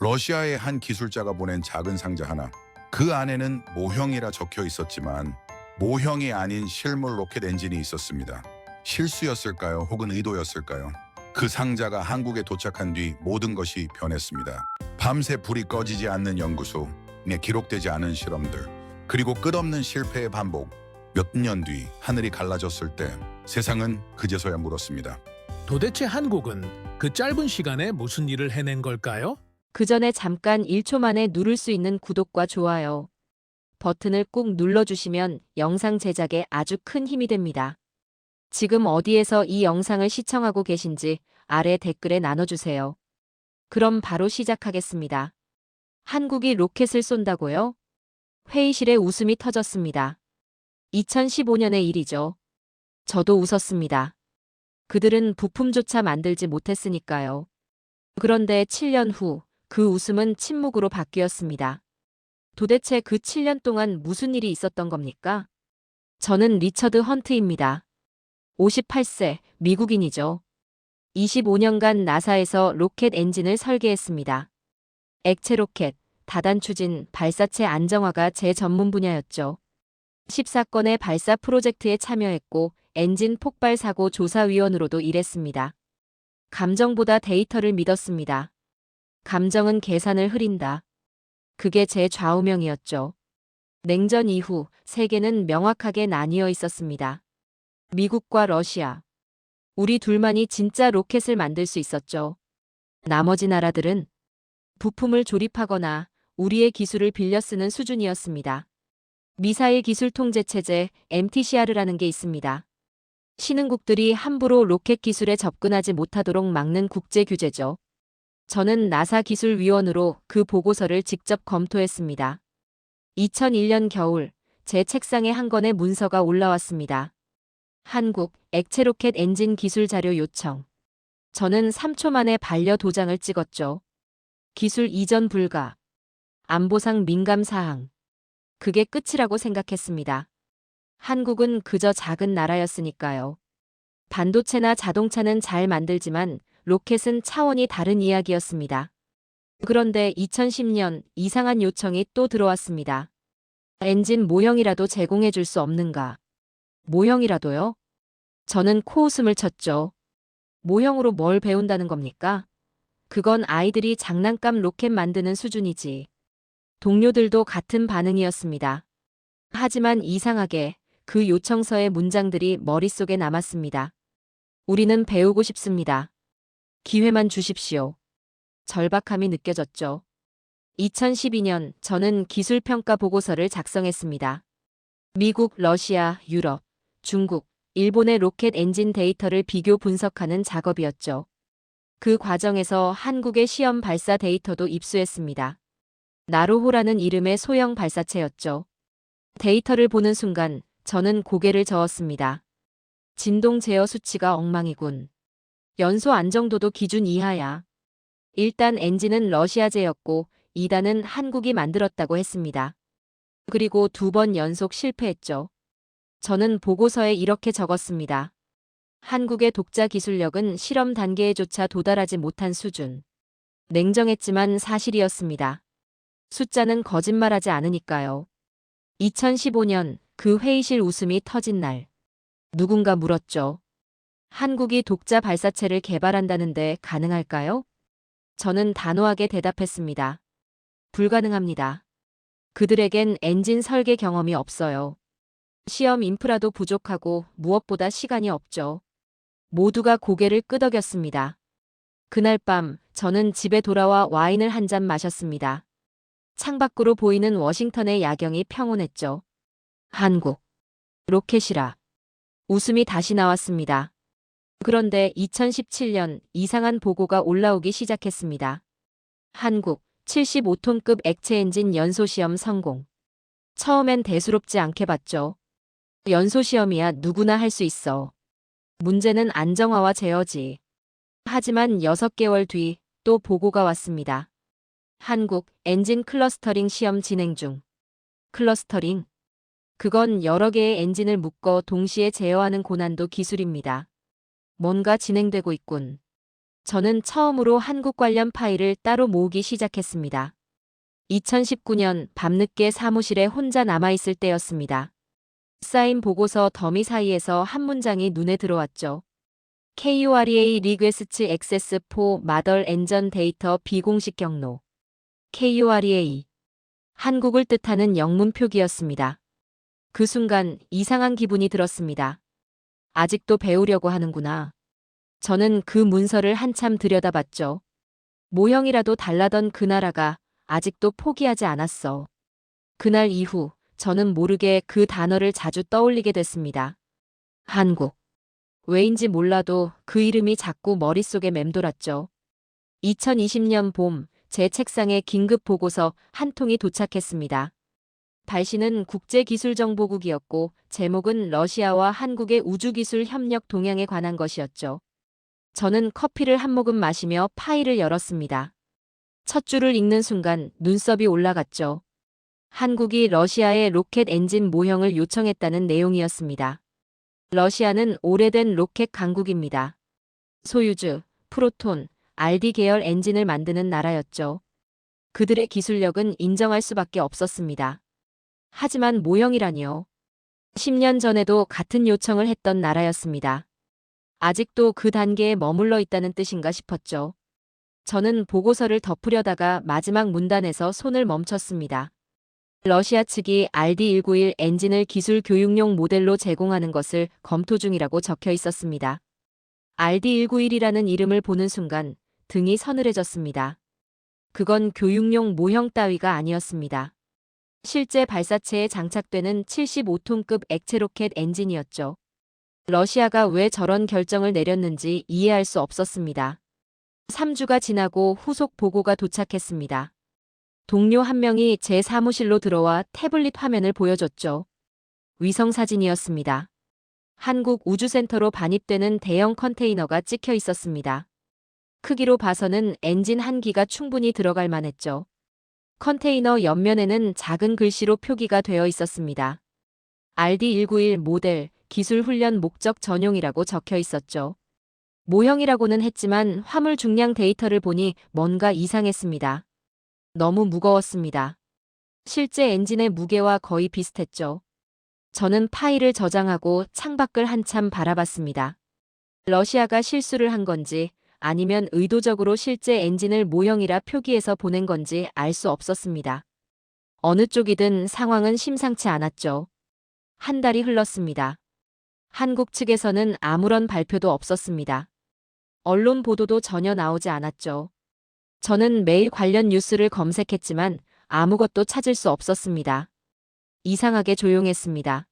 러시아의 한 기술자가 보낸 작은 상자 하나. 그 안에는 모형이라 적혀 있었지만 모형이 아닌 실물 로켓 엔진이 있었습니다. 실수였을까요? 혹은 의도였을까요? 그 상자가 한국에 도착한 뒤 모든 것이 변했습니다. 밤새 불이 꺼지지 않는 연구소, 기록되지 않은 실험들, 그리고 끝없는 실패의 반복. 몇 년 뒤 하늘이 갈라졌을 때 세상은 그제서야 물었습니다. 도대체 한국은 그 짧은 시간에 무슨 일을 해낸 걸까요? 그 전에 잠깐 1초 만에 누를 수 있는 구독과 좋아요 버튼을 꾹 눌러주시면 영상 제작에 아주 큰 힘이 됩니다. 지금 어디에서 이 영상을 시청하고 계신지 아래 댓글에 나눠주세요. 그럼 바로 시작하겠습니다. 한국이 로켓을 쏜다고요? 회의실에 웃음이 터졌습니다. 2015년의 일이죠. 저도 웃었습니다. 그들은 부품조차 만들지 못했으니까요. 그런데 7년 후 그 웃음은 침묵으로 바뀌었습니다. 도대체 그 7년 동안 무슨 일이 있었던 겁니까? 저는 리처드 헌트입니다. 58세, 미국인이죠. 25년간 나사에서 로켓 엔진을 설계했습니다. 액체 로켓, 다단 추진, 발사체 안정화가 제 전문 분야였죠. 14건의 발사 프로젝트에 참여했고 엔진 폭발 사고 조사위원으로도 일했습니다. 감정보다 데이터를 믿었습니다. 감정은 계산을 흐린다. 그게 제 좌우명이었죠. 냉전 이후 세계는 명확하게 나뉘어 있었습니다. 미국과 러시아. 우리 둘만이 진짜 로켓을 만들 수 있었죠. 나머지 나라들은 부품을 조립하거나 우리의 기술을 빌려 쓰는 수준이었습니다. 미사일 기술 통제 체제 MTCR라는 게 있습니다. 신흥국들이 함부로 로켓 기술에 접근하지 못하도록 막는 국제 규제죠. 저는 나사 기술위원으로 그 보고서를 직접 검토했습니다. 2001년 겨울 제 책상에 한 건의 문서가 올라왔습니다. 한국 액체 로켓 엔진 기술 자료 요청. 저는 3초 만에 반려 도장을 찍었죠. 기술 이전 불가. 안보상 민감 사항. 그게 끝이라고 생각했습니다. 한국은 그저 작은 나라였으니까요. 반도체나 자동차는 잘 만들지만 로켓은 차원이 다른 이야기였습니다. 그런데 2010년 이상한 요청이 또 들어왔습니다. 엔진 모형이라도 제공해 줄 수 없는가? 모형이라도요? 저는 코웃음을 쳤죠. 모형으로 뭘 배운다는 겁니까? 그건 아이들이 장난감 로켓 만드는 수준이지. 동료들도 같은 반응이었습니다. 하지만 이상하게 그 요청서의 문장들이 머릿속에 남았습니다. 우리는 배우고 싶습니다. 기회만 주십시오. 절박함이 느껴졌죠. 2012년 저는 기술평가 보고서를 작성했습니다. 미국, 러시아, 유럽, 중국, 일본의 로켓 엔진 데이터를 비교 분석하는 작업이었죠. 그 과정에서 한국의 시험 발사 데이터도 입수했습니다. 나로호라는 이름의 소형 발사체였죠. 데이터를 보는 순간 저는 고개를 저었습니다. 진동 제어 수치가 엉망이군. 연소 안정도도 기준 이하야. 일단 엔진은 러시아제였고 2단은 한국이 만들었다고 했습니다. 그리고 2번 연속 실패했죠. 저는 보고서에 이렇게 적었습니다. 한국의 독자 기술력은 실험 단계에조차 도달하지 못한 수준. 냉정했지만 사실이었습니다. 숫자는 거짓말하지 않으니까요. 2015년 그 회의실 웃음이 터진 날. 누군가 물었죠. 한국이 독자 발사체를 개발한다는데 가능할까요? 저는 단호하게 대답했습니다. 불가능합니다. 그들에겐 엔진 설계 경험이 없어요. 시험 인프라도 부족하고 무엇보다 시간이 없죠. 모두가 고개를 끄덕였습니다. 그날 밤 저는 집에 돌아와 와인을 한 잔 마셨습니다. 창밖으로 보이는 워싱턴의 야경이 평온했죠. 한국. 로켓이라. 웃음이 다시 나왔습니다. 그런데 2017년 이상한 보고가 올라오기 시작했습니다. 한국 75톤급 액체 엔진 연소시험 성공. 처음엔 대수롭지 않게 봤죠. 연소시험이야 누구나 할 수 있어. 문제는 안정화와 제어지. 하지만 6개월 뒤 또 보고가 왔습니다. 한국 엔진 클러스터링 시험 진행 중. 클러스터링? 그건 여러 개의 엔진을 묶어 동시에 제어하는 고난도 기술입니다. 뭔가 진행되고 있군. 저는 처음으로 한국 관련 파일을 따로 모으기 시작했습니다. 2019년 밤늦게 사무실에 혼자 남아있을 때였습니다. 쌓인 보고서 더미 사이에서 한 문장이 눈에 들어왔죠. KUREA Request Access for Mother Engine Data 비공식 경로. KUREA. 한국을 뜻하는 영문 표기였습니다. 그 순간 이상한 기분이 들었습니다. 아직도 배우려고 하는구나. 저는 그 문서를 한참 들여다봤죠. 모형이라도 달라던 그 나라가 아직도 포기하지 않았어. 그날 이후 저는 모르게 그 단어를 자주 떠올리게 됐습니다. 한국. 왜인지 몰라도 그 이름이 자꾸 머릿속에 맴돌았죠. 2020년 봄, 제 책상에 긴급 보고서 한 통이 도착했습니다. 발신은 국제기술정보국이었고 제목은 러시아와 한국의 우주기술 협력 동향에 관한 것이었죠. 저는 커피를 한 모금 마시며 파일을 열었습니다. 첫 줄을 읽는 순간 눈썹이 올라갔죠. 한국이 러시아의 로켓 엔진 모형을 요청했다는 내용이었습니다. 러시아는 오래된 로켓 강국입니다. 소유주, 프로톤, RD 계열 엔진을 만드는 나라였죠. 그들의 기술력은 인정할 수밖에 없었습니다. 하지만 모형이라니요. 10년 전에도 같은 요청을 했던 나라였습니다. 아직도 그 단계에 머물러 있다는 뜻인가 싶었죠. 저는 보고서를 덮으려다가 마지막 문단에서 손을 멈췄습니다. 러시아 측이 RD191 엔진을 기술 교육용 모델로 제공하는 것을 검토 중이라고 적혀 있었습니다. RD191이라는 이름을 보는 순간 등이 서늘해졌습니다. 그건 교육용 모형 따위가 아니었습니다. 실제 발사체에 장착되는 75톤급 액체 로켓 엔진이었죠. 러시아가 왜 저런 결정을 내렸는지 이해할 수 없었습니다. 3주가 지나고 후속 보고가 도착했습니다. 동료 한 명이 제 사무실로 들어와 태블릿 화면을 보여줬죠. 위성 사진이었습니다. 한국 우주센터로 반입되는 대형 컨테이너가 찍혀 있었습니다. 크기로 봐서는 엔진 한 기가 충분히 들어갈 만했죠. 컨테이너 옆면에는 작은 글씨로 표기가 되어 있었습니다. RD191 모델, 기술 훈련 목적 전용이라고 적혀 있었죠. 모형이라고는 했지만 화물 중량 데이터를 보니 뭔가 이상했습니다. 너무 무거웠습니다. 실제 엔진의 무게와 거의 비슷했죠. 저는 파일을 저장하고 창밖을 한참 바라봤습니다. 러시아가 실수를 한 건지 아니면 의도적으로 실제 엔진을 모형이라 표기해서 보낸 건지 알 수 없었습니다. 어느 쪽이든 상황은 심상치 않았죠. 한 달이 흘렀습니다. 한국 측에서는 아무런 발표도 없었습니다. 언론 보도도 전혀 나오지 않았죠. 저는 매일 관련 뉴스를 검색했지만 아무것도 찾을 수 없었습니다. 이상하게 조용했습니다.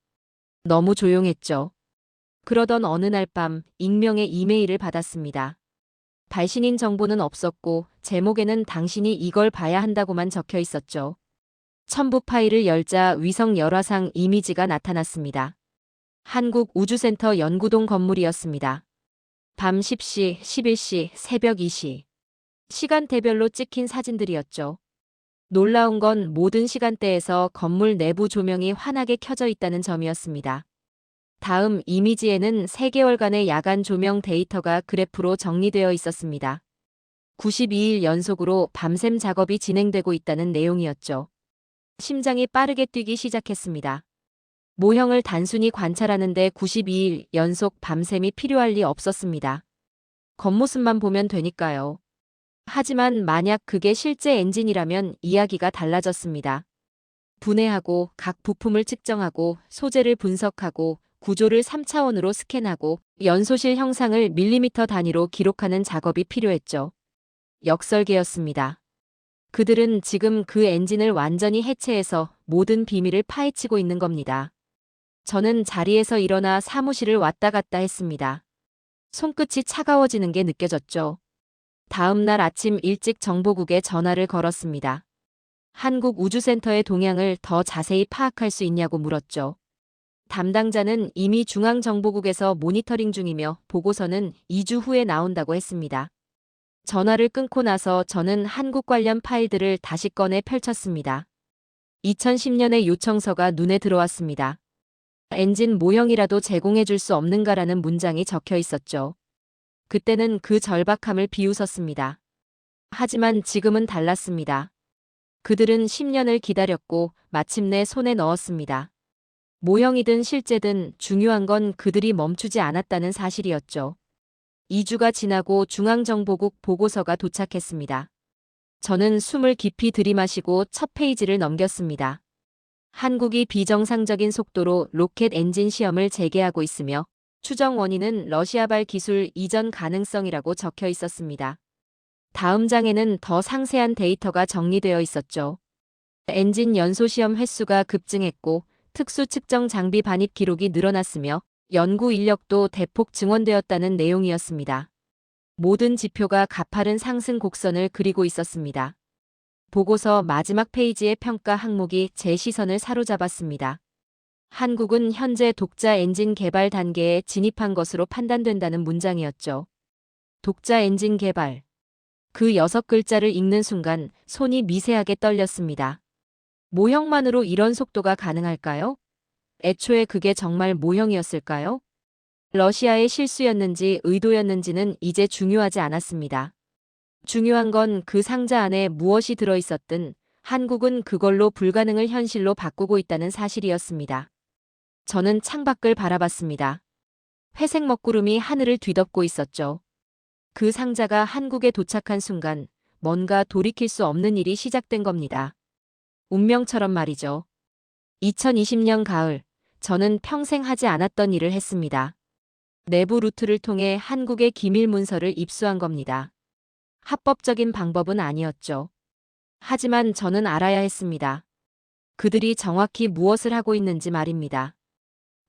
너무 조용했죠. 그러던 어느 날 밤 익명의 이메일을 받았습니다. 발신인 정보는 없었고 제목에는 당신이 이걸 봐야 한다고만 적혀 있었죠. 첨부 파일을 열자 위성 열화상 이미지가 나타났습니다. 한국 우주센터 연구동 건물이었습니다. 밤 10시, 11시, 새벽 2시. 시간대별로 찍힌 사진들이었죠. 놀라운 건 모든 시간대에서 건물 내부 조명이 환하게 켜져 있다는 점이었습니다. 다음 이미지에는 3개월간의 야간 조명 데이터가 그래프로 정리되어 있었습니다. 92일 연속으로 밤샘 작업이 진행되고 있다는 내용이었죠. 심장이 빠르게 뛰기 시작했습니다. 모형을 단순히 관찰하는데 92일 연속 밤샘이 필요할 리 없었습니다. 겉모습만 보면 되니까요. 하지만 만약 그게 실제 엔진이라면 이야기가 달라졌습니다. 분해하고 각 부품을 측정하고 소재를 분석하고 구조를 3차원으로 스캔하고 연소실 형상을 밀리미터 단위로 기록하는 작업이 필요했죠. 역설계였습니다. 그들은 지금 그 엔진을 완전히 해체해서 모든 비밀을 파헤치고 있는 겁니다. 저는 자리에서 일어나 사무실을 왔다 갔다 했습니다. 손끝이 차가워지는 게 느껴졌죠. 다음 날 아침 일찍 정보국에 전화를 걸었습니다. 한국우주센터의 동향을 더 자세히 파악할 수 있냐고 물었죠. 담당자는 이미 중앙정보국에서 모니터링 중이며 보고서는 2주 후에 나온다고 했습니다. 전화를 끊고 나서 저는 한국 관련 파일들을 다시 꺼내 펼쳤습니다. 2010년의 요청서가 눈에 들어왔습니다. 엔진 모형이라도 제공해 줄 수 없는가라는 문장이 적혀 있었죠. 그때는 그 절박함을 비웃었습니다. 하지만 지금은 달랐습니다. 그들은 10년을 기다렸고 마침내 손에 넣었습니다. 모형이든 실제든 중요한 건 그들이 멈추지 않았다는 사실이었죠. 2주가 지나고 중앙정보국 보고서가 도착했습니다. 저는 숨을 깊이 들이마시고 첫 페이지를 넘겼습니다. 한국이 비정상적인 속도로 로켓 엔진 시험을 재개하고 있으며 추정 원인은 러시아발 기술 이전 가능성이라고 적혀 있었습니다. 다음 장에는 더 상세한 데이터가 정리되어 있었죠. 엔진 연소 시험 횟수가 급증했고 특수 측정 장비 반입 기록이 늘어났으며 연구 인력도 대폭 증원되었다는 내용이었습니다. 모든 지표가 가파른 상승 곡선을 그리고 있었습니다. 보고서 마지막 페이지의 평가 항목이 제 시선을 사로잡았습니다. 한국은 현재 독자 엔진 개발 단계에 진입한 것으로 판단된다는 문장이었죠. 독자 엔진 개발. 그 6글자를 읽는 순간 손이 미세하게 떨렸습니다. 모형만으로 이런 속도가 가능할까요? 애초에 그게 정말 모형이었을까요? 러시아의 실수였는지 의도였는지는 이제 중요하지 않았습니다. 중요한 건 그 상자 안에 무엇이 들어있었든 한국은 그걸로 불가능을 현실로 바꾸고 있다는 사실이었습니다. 저는 창밖을 바라봤습니다. 회색 먹구름이 하늘을 뒤덮고 있었죠. 그 상자가 한국에 도착한 순간 뭔가 돌이킬 수 없는 일이 시작된 겁니다. 운명처럼 말이죠. 2020년 가을, 저는 평생 하지 않았던 일을 했습니다. 내부 루트를 통해 한국의 기밀 문서를 입수한 겁니다. 합법적인 방법은 아니었죠. 하지만 저는 알아야 했습니다. 그들이 정확히 무엇을 하고 있는지 말입니다.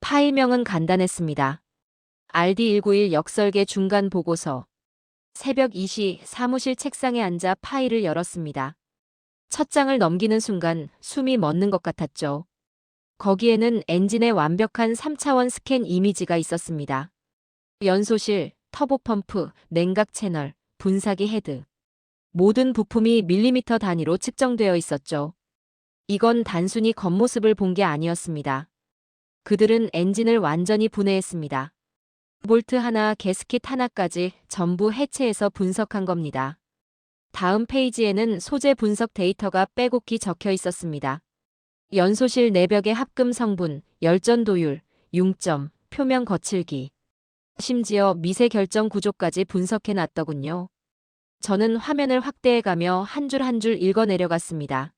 파일명은 간단했습니다. RD191 역설계 중간 보고서. 새벽 2시 사무실 책상에 앉아 파일을 열었습니다. 첫 장을 넘기는 순간 숨이 멎는 것 같았죠. 거기에는 엔진의 완벽한 3차원 스캔 이미지가 있었습니다. 연소실, 터보펌프, 냉각 채널, 분사기 헤드. 모든 부품이 밀리미터 단위로 측정되어 있었죠. 이건 단순히 겉모습을 본 게 아니었습니다. 그들은 엔진을 완전히 분해했습니다. 볼트 하나, 게스킷 하나까지 전부 해체해서 분석한 겁니다. 다음 페이지에는 소재 분석 데이터가 빼곡히 적혀 있었습니다. 연소실 내벽의 합금 성분, 열전 도율, 융점, 표면 거칠기. 심지어 미세 결정 구조까지 분석해 놨더군요. 저는 화면을 확대해가며 한 줄 한 줄 읽어 내려갔습니다.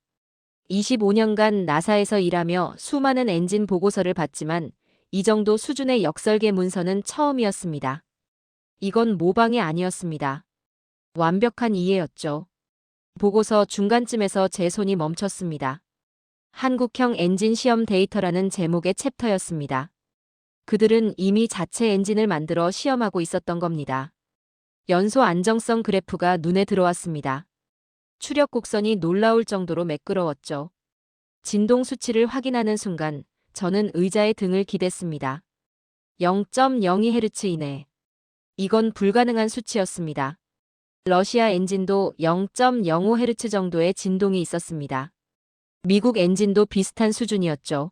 25년간 나사에서 일하며 수많은 엔진 보고서를 봤지만 이 정도 수준의 역설계 문서는 처음이었습니다. 이건 모방이 아니었습니다. 완벽한 이해였죠. 보고서 중간쯤에서 제 손이 멈췄습니다. 한국형 엔진 시험 데이터라는 제목의 챕터였습니다. 그들은 이미 자체 엔진을 만들어 시험하고 있었던 겁니다. 연소 안정성 그래프가 눈에 들어왔습니다. 추력 곡선이 놀라울 정도로 매끄러웠죠. 진동 수치를 확인하는 순간 저는 의자에 등을 기댔습니다. 0.02Hz 이내. 이건 불가능한 수치였습니다. 러시아 엔진도 0.05Hz 정도의 진동이 있었습니다. 미국 엔진도 비슷한 수준이었죠.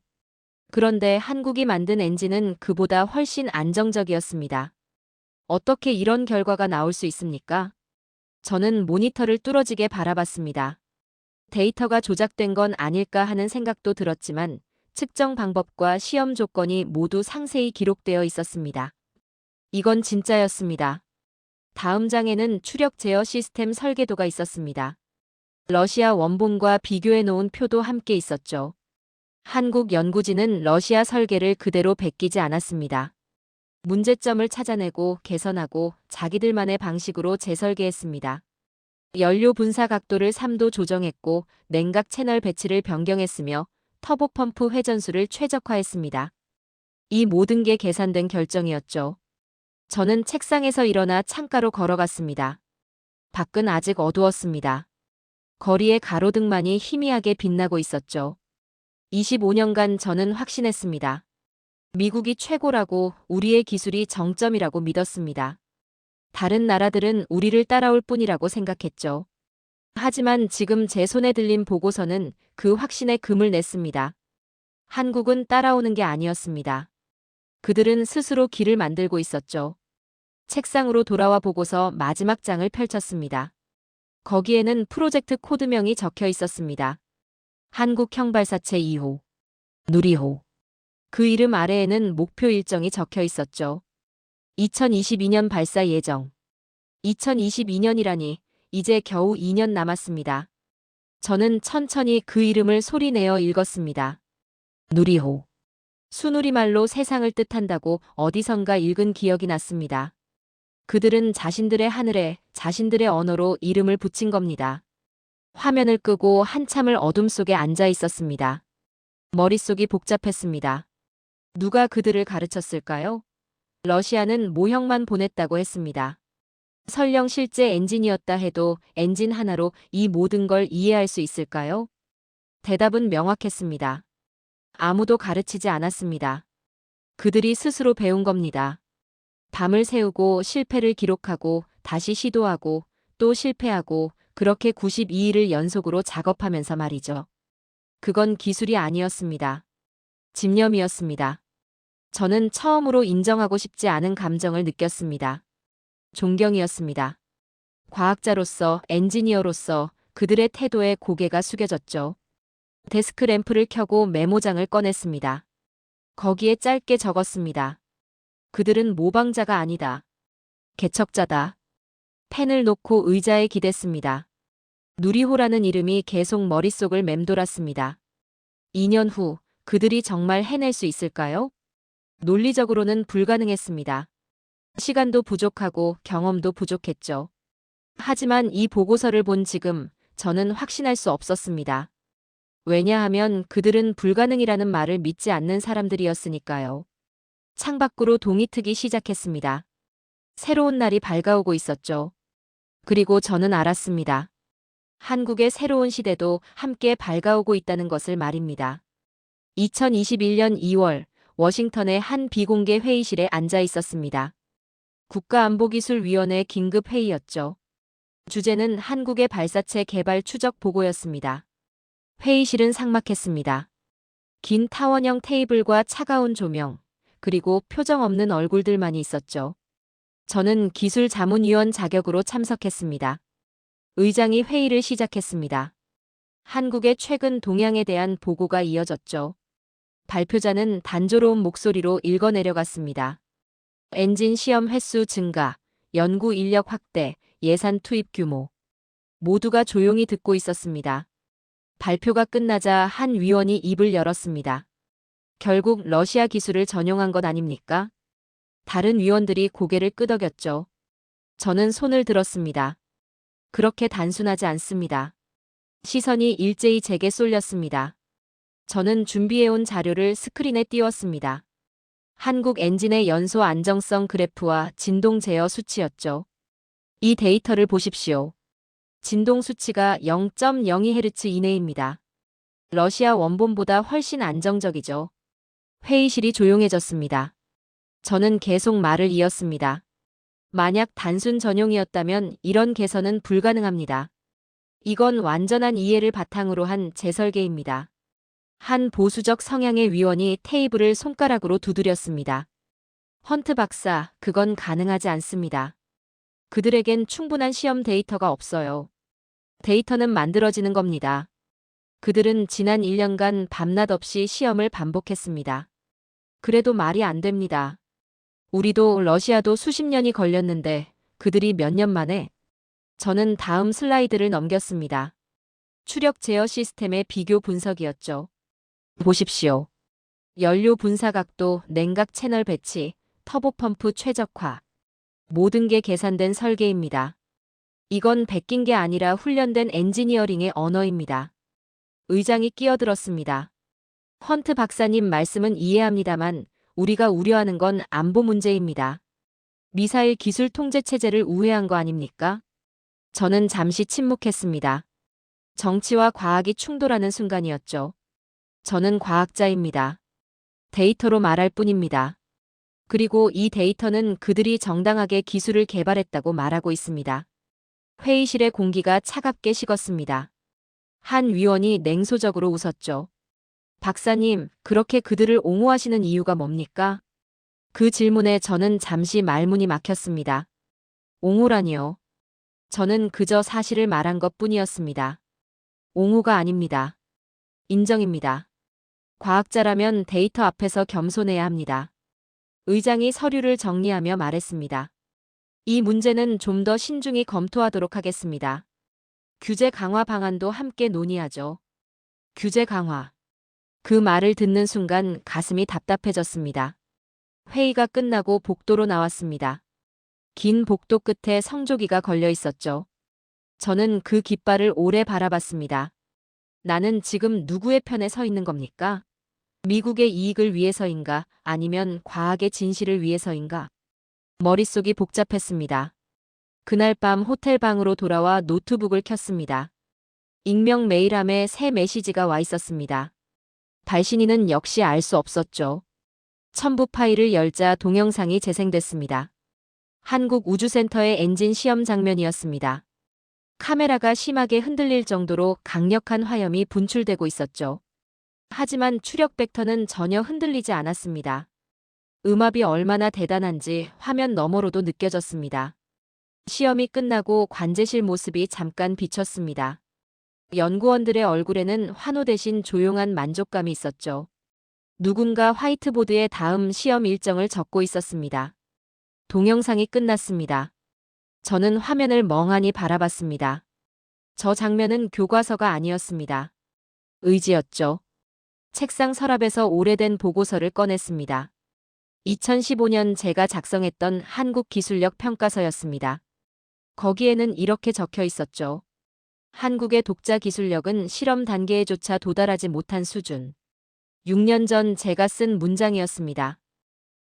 그런데 한국이 만든 엔진은 그보다 훨씬 안정적이었습니다. 어떻게 이런 결과가 나올 수 있습니까? 저는 모니터를 뚫어지게 바라봤습니다. 데이터가 조작된 건 아닐까 하는 생각도 들었지만 측정 방법과 시험 조건이 모두 상세히 기록되어 있었습니다. 이건 진짜였습니다. 다음 장에는 추력 제어 시스템 설계도가 있었습니다. 러시아 원본과 비교해 놓은 표도 함께 있었죠. 한국 연구진은 러시아 설계를 그대로 베끼지 않았습니다. 문제점을 찾아내고 개선하고 자기들만의 방식으로 재설계했습니다. 연료 분사 각도를 3도 조정했고 냉각 채널 배치를 변경했으며 터보펌프 회전수를 최적화했습니다. 이 모든 게 계산된 결정이었죠. 저는 책상에서 일어나 창가로 걸어갔습니다. 밖은 아직 어두웠습니다. 거리의 가로등만이 희미하게 빛나고 있었죠. 25년간 저는 확신했습니다. 미국이 최고라고, 우리의 기술이 정점이라고 믿었습니다. 다른 나라들은 우리를 따라올 뿐이라고 생각했죠. 하지만 지금 제 손에 들린 보고서는 그 확신에 금을 냈습니다. 한국은 따라오는 게 아니었습니다. 그들은 스스로 길을 만들고 있었죠. 책상으로 돌아와 보고서 마지막 장을 펼쳤습니다. 거기에는 프로젝트 코드명이 적혀 있었습니다. 한국형발사체 2호, 누리호. 그 이름 아래에는 목표 일정이 적혀 있었죠. 2022년 발사 예정. 2022년이라니 이제 겨우 2년 남았습니다. 저는 천천히 그 이름을 소리내어 읽었습니다. 누리호. 순우리말로 세상을 뜻한다고 어디선가 읽은 기억이 났습니다. 그들은 자신들의 하늘에 자신들의 언어로 이름을 붙인 겁니다. 화면을 끄고 한참을 어둠 속에 앉아 있었습니다. 머릿속이 복잡했습니다. 누가 그들을 가르쳤을까요? 러시아는 모형만 보냈다고 했습니다. 설령 실제 엔진이었다 해도 엔진 하나로 이 모든 걸 이해할 수 있을까요? 대답은 명확했습니다. 아무도 가르치지 않았습니다. 그들이 스스로 배운 겁니다. 밤을 새우고 실패를 기록하고 다시 시도하고 또 실패하고 그렇게 92일을 연속으로 작업하면서 말이죠. 그건 기술이 아니었습니다. 집념이었습니다. 저는 처음으로 인정하고 싶지 않은 감정을 느꼈습니다. 존경이었습니다. 과학자로서, 엔지니어로서 그들의 태도에 고개가 숙여졌죠. 데스크 램프를 켜고 메모장을 꺼냈습니다. 거기에 짧게 적었습니다. 그들은 모방자가 아니다. 개척자다. 펜을 놓고 의자에 기댔습니다. 누리호라는 이름이 계속 머릿속을 맴돌았습니다. 2년 후 그들이 정말 해낼 수 있을까요? 논리적으로는 불가능했습니다. 시간도 부족하고 경험도 부족했죠. 하지만 이 보고서를 본 지금 저는 확신할 수 없었습니다. 왜냐하면 그들은 불가능이라는 말을 믿지 않는 사람들이었으니까요. 창밖으로 동이 트기 시작했습니다. 새로운 날이 밝아오고 있었죠. 그리고 저는 알았습니다. 한국의 새로운 시대도 함께 밝아오고 있다는 것을 말입니다. 2021년 2월 워싱턴의 한 비공개 회의실에 앉아 있었습니다. 국가안보기술위원회 긴급회의였죠. 주제는 한국의 발사체 개발 추적 보고였습니다. 회의실은 삭막했습니다. 긴 타원형 테이블과 차가운 조명, 그리고 표정 없는 얼굴들만이 있었죠. 저는 기술자문위원 자격으로 참석했습니다. 의장이 회의를 시작했습니다. 한국의 최근 동향에 대한 보고가 이어졌죠. 발표자는 단조로운 목소리로 읽어내려갔습니다. 엔진 시험 횟수 증가, 연구 인력 확대, 예산 투입 규모. 모두가 조용히 듣고 있었습니다. 발표가 끝나자 한 위원이 입을 열었습니다. 결국 러시아 기술을 전용한 것 아닙니까? 다른 위원들이 고개를 끄덕였죠. 저는 손을 들었습니다. 그렇게 단순하지 않습니다. 시선이 일제히 제게 쏠렸습니다. 저는 준비해온 자료를 스크린에 띄웠습니다. 한국 엔진의 연소 안정성 그래프와 진동 제어 수치였죠. 이 데이터를 보십시오. 진동 수치가 0.02Hz 이내입니다. 러시아 원본보다 훨씬 안정적이죠. 회의실이 조용해졌습니다. 저는 계속 말을 이었습니다. 만약 단순 전용이었다면 이런 개선은 불가능합니다. 이건 완전한 이해를 바탕으로 한 재설계입니다. 한 보수적 성향의 위원이 테이블을 손가락으로 두드렸습니다. 헌트 박사, 그건 가능하지 않습니다. 그들에겐 충분한 시험 데이터가 없어요. 데이터는 만들어지는 겁니다. 그들은 지난 1년간 밤낮 없이 시험을 반복했습니다. 그래도 말이 안 됩니다. 우리도 러시아도 수십 년이 걸렸는데 그들이 몇 년 만에? 저는 다음 슬라이드를 넘겼습니다. 추력 제어 시스템의 비교 분석이었죠. 보십시오. 연료 분사 각도, 냉각 채널 배치, 터보펌프 최적화. 모든 게 계산된 설계입니다. 이건 베낀 게 아니라 훈련된 엔지니어링의 언어입니다. 의장이 끼어들었습니다. 헌트 박사님 말씀은 이해합니다만 우리가 우려하는 건 안보 문제입니다. 미사일 기술 통제 체제를 우회한 거 아닙니까? 저는 잠시 침묵했습니다. 정치와 과학이 충돌하는 순간이었죠. 저는 과학자입니다. 데이터로 말할 뿐입니다. 그리고 이 데이터는 그들이 정당하게 기술을 개발했다고 말하고 있습니다. 회의실의 공기가 차갑게 식었습니다. 한 위원이 냉소적으로 웃었죠. 박사님, 그렇게 그들을 옹호하시는 이유가 뭡니까? 그 질문에 저는 잠시 말문이 막혔습니다. 옹호라니요. 저는 그저 사실을 말한 것뿐이었습니다. 옹호가 아닙니다. 인정입니다. 과학자라면 데이터 앞에서 겸손해야 합니다. 의장이 서류를 정리하며 말했습니다. 이 문제는 좀 더 신중히 검토하도록 하겠습니다. 규제 강화 방안도 함께 논의하죠. 규제 강화. 그 말을 듣는 순간 가슴이 답답해졌습니다. 회의가 끝나고 복도로 나왔습니다. 긴 복도 끝에 성조기가 걸려 있었죠. 저는 그 깃발을 오래 바라봤습니다. 나는 지금 누구의 편에 서 있는 겁니까? 미국의 이익을 위해서인가? 아니면 과학의 진실을 위해서인가? 머릿속이 복잡했습니다. 그날 밤 호텔 방으로 돌아와 노트북을 켰습니다. 익명 메일함에 새 메시지가 와 있었습니다. 발신인은 역시 알 수 없었죠. 첨부 파일을 열자 동영상이 재생됐습니다. 한국우주센터의 엔진 시험 장면이었습니다. 카메라가 심하게 흔들릴 정도로 강력한 화염이 분출되고 있었죠. 하지만 추력 벡터는 전혀 흔들리지 않았습니다. 음압이 얼마나 대단한지 화면 너머로도 느껴졌습니다. 시험이 끝나고 관제실 모습이 잠깐 비쳤습니다. 연구원들의 얼굴에는 환호 대신 조용한 만족감이 있었죠. 누군가 화이트보드에 다음 시험 일정을 적고 있었습니다. 동영상이 끝났습니다. 저는 화면을 멍하니 바라봤습니다. 저 장면은 교과서가 아니었습니다. 의지였죠. 책상 서랍에서 오래된 보고서를 꺼냈습니다. 2015년 제가 작성했던 한국기술력 평가서였습니다. 거기에는 이렇게 적혀 있었죠. 한국의 독자 기술력은 실험 단계에조차 도달하지 못한 수준. 6년 전 제가 쓴 문장이었습니다.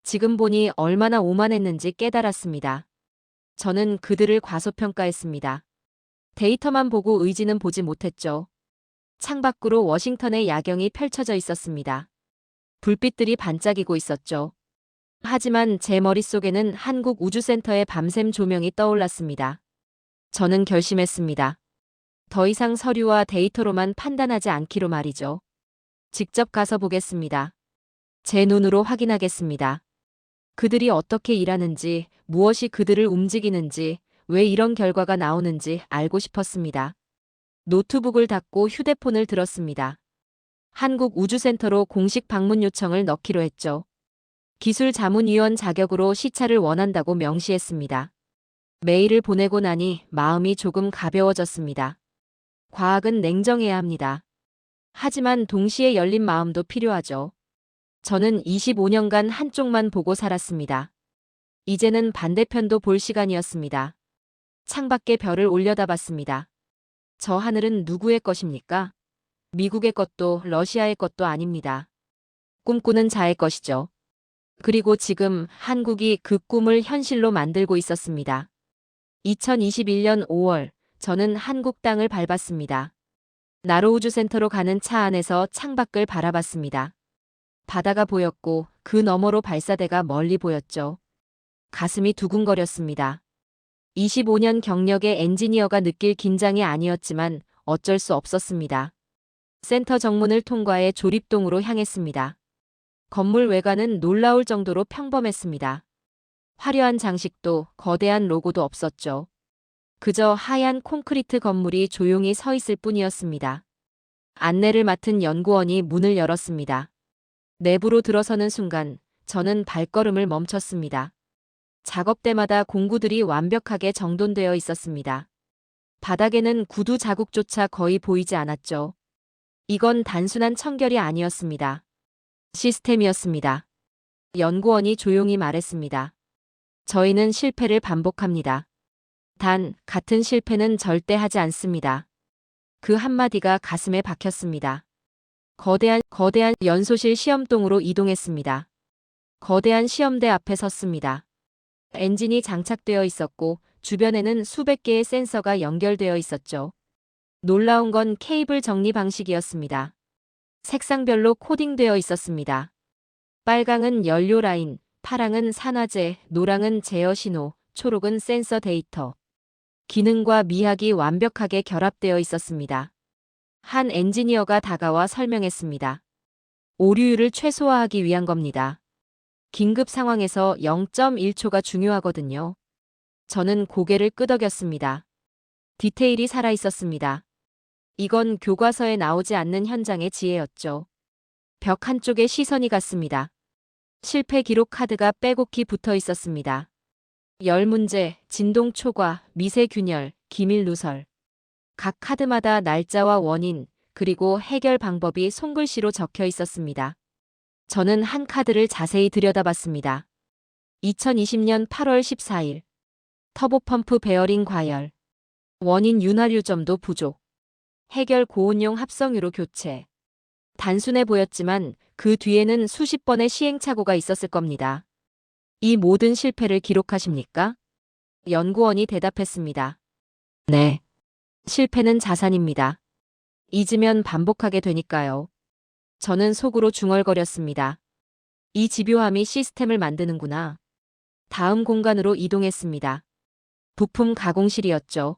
지금 보니 얼마나 오만했는지 깨달았습니다. 저는 그들을 과소평가했습니다. 데이터만 보고 의지는 보지 못했죠. 창밖으로 워싱턴의 야경이 펼쳐져 있었습니다. 불빛들이 반짝이고 있었죠. 하지만 제 머릿속에는 한국우주센터의 밤샘 조명이 떠올랐습니다. 저는 결심했습니다. 더 이상 서류와 데이터로만 판단하지 않기로 말이죠. 직접 가서 보겠습니다. 제 눈으로 확인하겠습니다. 그들이 어떻게 일하는지, 무엇이 그들을 움직이는지, 왜 이런 결과가 나오는지 알고 싶었습니다. 노트북을 닫고 휴대폰을 들었습니다. 한국우주센터로 공식 방문 요청을 넣기로 했죠. 기술자문위원 자격으로 시차를 원한다고 명시했습니다. 메일을 보내고 나니 마음이 조금 가벼워졌습니다. 과학은 냉정해야 합니다. 하지만 동시에 열린 마음도 필요하죠. 저는 25년간 한쪽만 보고 살았습니다. 이제는 반대편도 볼 시간이었습니다. 창밖에 별을 올려다봤습니다. 저 하늘은 누구의 것입니까? 미국의 것도 러시아의 것도 아닙니다. 꿈꾸는 자의 것이죠. 그리고 지금 한국이 그 꿈을 현실로 만들고 있었습니다. 2021년 5월 저는 한국 땅을 밟았습니다. 나로우주센터로 가는 차 안에서 창밖을 바라봤습니다. 바다가 보였고 그 너머로 발사대가 멀리 보였죠. 가슴이 두근거렸습니다. 25년 경력의 엔지니어가 느낄 긴장이 아니었지만 어쩔 수 없었습니다. 센터 정문을 통과해 조립동으로 향했습니다. 건물 외관은 놀라울 정도로 평범했습니다. 화려한 장식도 거대한 로고도 없었죠. 그저 하얀 콘크리트 건물이 조용히 서 있을 뿐이었습니다. 안내를 맡은 연구원이 문을 열었습니다. 내부로 들어서는 순간 저는 발걸음을 멈췄습니다. 작업대마다 공구들이 완벽하게 정돈되어 있었습니다. 바닥에는 구두 자국조차 거의 보이지 않았죠. 이건 단순한 청결이 아니었습니다. 시스템이었습니다. 연구원이 조용히 말했습니다. 저희는 실패를 반복합니다. 단, 같은 실패는 절대 하지 않습니다. 그 한마디가 가슴에 박혔습니다. 거대한 연소실 시험동으로 이동했습니다. 거대한 시험대 앞에 섰습니다. 엔진이 장착되어 있었고 주변에는 수백 개의 센서가 연결되어 있었죠. 놀라운 건 케이블 정리 방식이었습니다. 색상별로 코딩되어 있었습니다. 빨강은 연료 라인, 파랑은 산화제, 노랑은 제어 신호, 초록은 센서 데이터. 기능과 미학이 완벽하게 결합되어 있었습니다. 한 엔지니어가 다가와 설명했습니다. 오류율을 최소화하기 위한 겁니다. 긴급 상황에서 0.1초가 중요하거든요. 저는 고개를 끄덕였습니다. 디테일이 살아있었습니다. 이건 교과서에 나오지 않는 현장의 지혜였죠. 벽 한쪽에 시선이 갔습니다. 실패 기록 카드가 빼곡히 붙어 있었습니다. 10문제, 진동 초과, 미세 균열, 기밀 누설. 각 카드마다 날짜와 원인, 그리고 해결 방법이 손글씨로 적혀 있었습니다. 저는 한 카드를 자세히 들여다봤습니다. 2020년 8월 14일. 터보펌프 베어링 과열. 원인 윤활유점도 부족. 해결 고온용 합성유로 교체. 단순해 보였지만 그 뒤에는 수십 번의 시행착오가 있었을 겁니다. 이 모든 실패를 기록하십니까? 연구원이 대답했습니다. 네. 실패는 자산입니다. 잊으면 반복하게 되니까요. 저는 속으로 중얼거렸습니다. 이 집요함이 시스템을 만드는구나. 다음 공간으로 이동했습니다. 부품 가공실이었죠.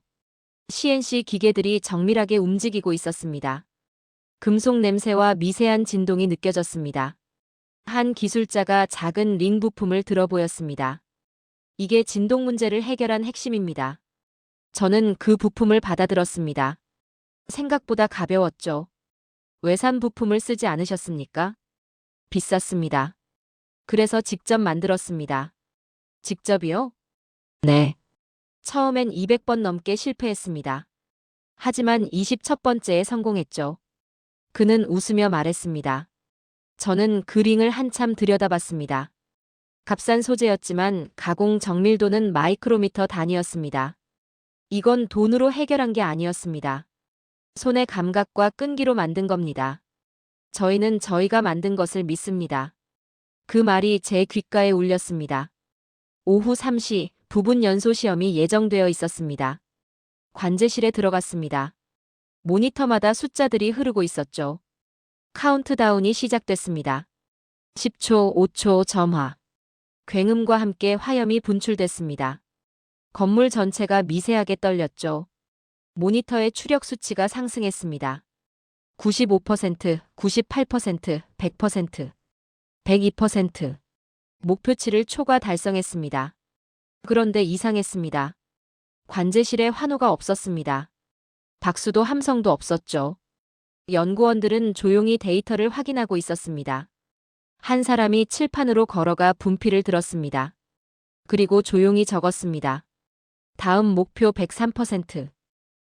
CNC 기계들이 정밀하게 움직이고 있었습니다. 금속 냄새와 미세한 진동이 느껴졌습니다. 한 기술자가 작은 링 부품을 들어 보였습니다. 이게 진동 문제를 해결한 핵심입니다. 저는 그 부품을 받아들었습니다. 생각보다 가벼웠죠. 외산 부품을 쓰지 않으셨습니까? 비쌌습니다. 그래서 직접 만들었습니다. 직접이요? 네. 처음엔 200번 넘게 실패했습니다. 하지만 21번째에 성공했죠. 그는 웃으며 말했습니다. 저는 그 링을 한참 들여다봤습니다. 값싼 소재였지만 가공 정밀도는 마이크로미터 단위였습니다. 이건 돈으로 해결한 게 아니었습니다. 손의 감각과 끈기로 만든 겁니다. 저희는 저희가 만든 것을 믿습니다. 그 말이 제 귓가에 울렸습니다. 오후 3시 부분 연소 시험이 예정되어 있었습니다. 관제실에 들어갔습니다. 모니터마다 숫자들이 흐르고 있었죠. 카운트다운이 시작됐습니다. 10초, 5초, 점화. 굉음과 함께 화염이 분출됐습니다. 건물 전체가 미세하게 떨렸죠. 모니터의 추력 수치가 상승했습니다. 95%, 98%, 100%, 102%. 목표치를 초과 달성했습니다. 그런데 이상했습니다. 관제실에 환호가 없었습니다. 박수도 함성도 없었죠. 연구원들은 조용히 데이터를 확인하고 있었습니다. 한 사람이 칠판으로 걸어가 분필을 들었습니다. 그리고 조용히 적었습니다. 다음 목표 103%.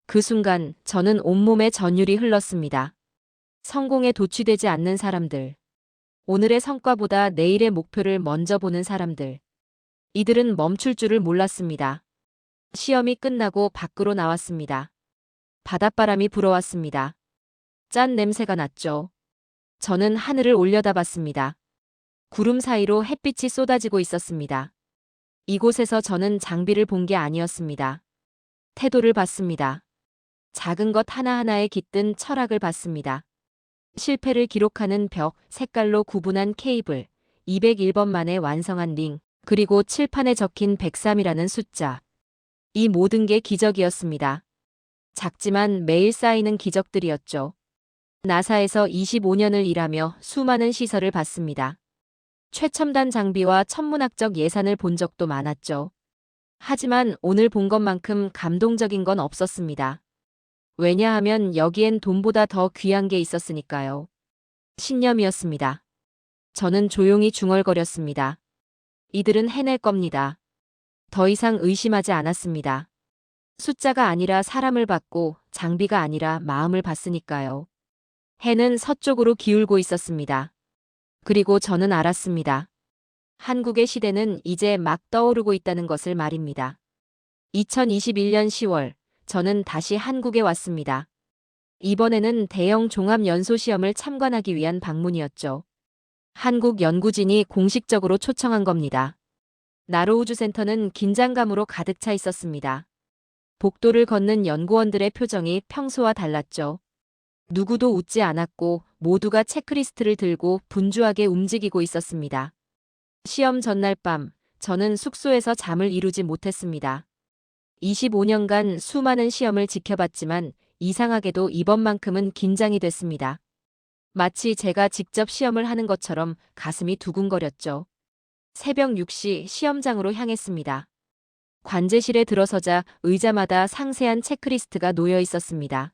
그 순간 저는 온몸에 전율이 흘렀습니다. 성공에 도취되지 않는 사람들. 오늘의 성과보다 내일의 목표를 먼저 보는 사람들. 이들은 멈출 줄을 몰랐습니다. 시험이 끝나고 밖으로 나왔습니다. 바닷바람이 불어왔습니다. 짠 냄새가 났죠. 저는 하늘을 올려다봤습니다. 구름 사이로 햇빛이 쏟아지고 있었습니다. 이곳에서 저는 장비를 본 게 아니었습니다. 태도를 봤습니다. 작은 것 하나하나에 깃든 철학을 봤습니다. 실패를 기록하는 벽, 색깔로 구분한 케이블, 201번 만에 완성한 링, 그리고 칠판에 적힌 103이라는 숫자. 이 모든 게 기적이었습니다. 작지만 매일 쌓이는 기적들이었죠. 나사에서 25년을 일하며 수많은 시설을 봤습니다. 최첨단 장비와 천문학적 예산을 본 적도 많았죠. 하지만 오늘 본 것만큼 감동적인 건 없었습니다. 왜냐하면 여기엔 돈보다 더 귀한 게 있었으니까요. 신념이었습니다. 저는 조용히 중얼거렸습니다. 이들은 해낼 겁니다. 더 이상 의심하지 않았습니다. 숫자가 아니라 사람을 봤고 장비가 아니라 마음을 봤으니까요. 해는 서쪽으로 기울고 있었습니다. 그리고 저는 알았습니다. 한국의 시대는 이제 막 떠오르고 있다는 것을 말입니다. 2021년 10월, 저는 다시 한국에 왔습니다. 이번에는 대형 종합연소시험을 참관하기 위한 방문이었죠. 한국 연구진이 공식적으로 초청한 겁니다. 나로우주센터는 긴장감으로 가득 차 있었습니다. 복도를 걷는 연구원들의 표정이 평소와 달랐죠. 누구도 웃지 않았고 모두가 체크리스트를 들고 분주하게 움직이고 있었습니다. 시험 전날 밤, 저는 숙소에서 잠을 이루지 못했습니다. 25년간 수많은 시험을 지켜봤지만 이상하게도 이번만큼은 긴장이 됐습니다. 마치 제가 직접 시험을 하는 것처럼 가슴이 두근거렸죠. 새벽 6시 시험장으로 향했습니다. 관제실에 들어서자 의자마다 상세한 체크리스트가 놓여 있었습니다.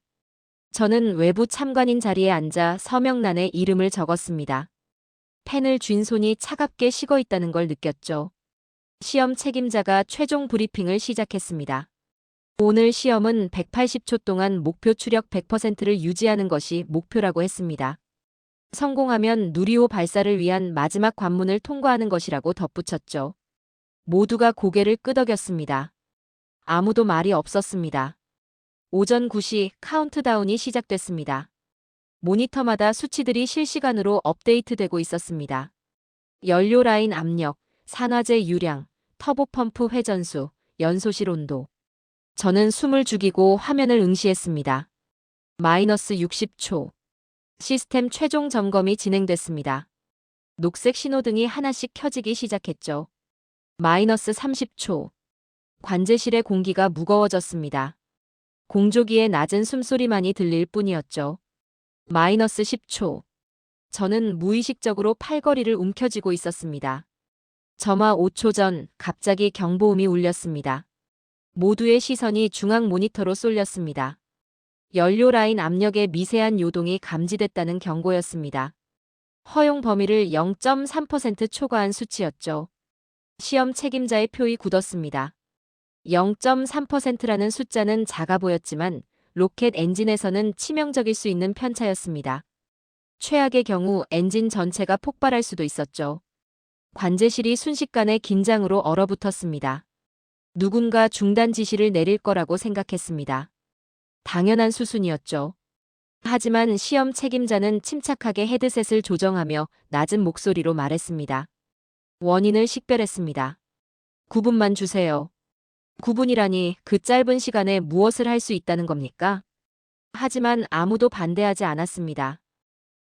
저는 외부 참관인 자리에 앉아 서명란에 이름을 적었습니다. 펜을 쥔 손이 차갑게 식어 있다는 걸 느꼈죠. 시험 책임자가 최종 브리핑을 시작했습니다. 오늘 시험은 180초 동안 목표 추력 100%를 유지하는 것이 목표라고 했습니다. 성공하면 누리호 발사를 위한 마지막 관문을 통과하는 것이라고 덧붙였죠. 모두가 고개를 끄덕였습니다. 아무도 말이 없었습니다. 오전 9시 카운트다운이 시작됐습니다. 모니터마다 수치들이 실시간으로 업데이트되고 있었습니다. 연료 라인 압력, 산화제 유량, 터보펌프 회전수, 연소실 온도. 저는 숨을 죽이고 화면을 응시했습니다. 마이너스 60초. 시스템 최종 점검이 진행됐습니다. 녹색 신호등이 하나씩 켜지기 시작했죠. 마이너스 30초. 관제실의 공기가 무거워졌습니다. 공조기의 낮은 숨소리만이 들릴 뿐이었죠. 마이너스 10초. 저는 무의식적으로 팔걸이를 움켜쥐고 있었습니다. 점화 5초 전 갑자기 경보음이 울렸습니다. 모두의 시선이 중앙 모니터로 쏠렸습니다. 연료 라인 압력의 미세한 요동이 감지됐다는 경고였습니다. 허용 범위를 0.3% 초과한 수치였죠. 시험 책임자의 표이 굳었습니다. 0.3%라는 숫자는 작아 보였지만 로켓 엔진에서는 치명적일 수 있는 편차였습니다. 최악의 경우 엔진 전체가 폭발할 수도 있었죠. 관제실이 순식간에 긴장으로 얼어붙었습니다. 누군가 중단 지시를 내릴 거라고 생각했습니다. 당연한 수순이었죠. 하지만 시험 책임자는 침착하게 헤드셋을 조정하며 낮은 목소리로 말했습니다. 원인을 식별했습니다. 9분만 주세요. 9분이라니 그 짧은 시간에 무엇을 할 수 있다는 겁니까? 하지만 아무도 반대하지 않았습니다.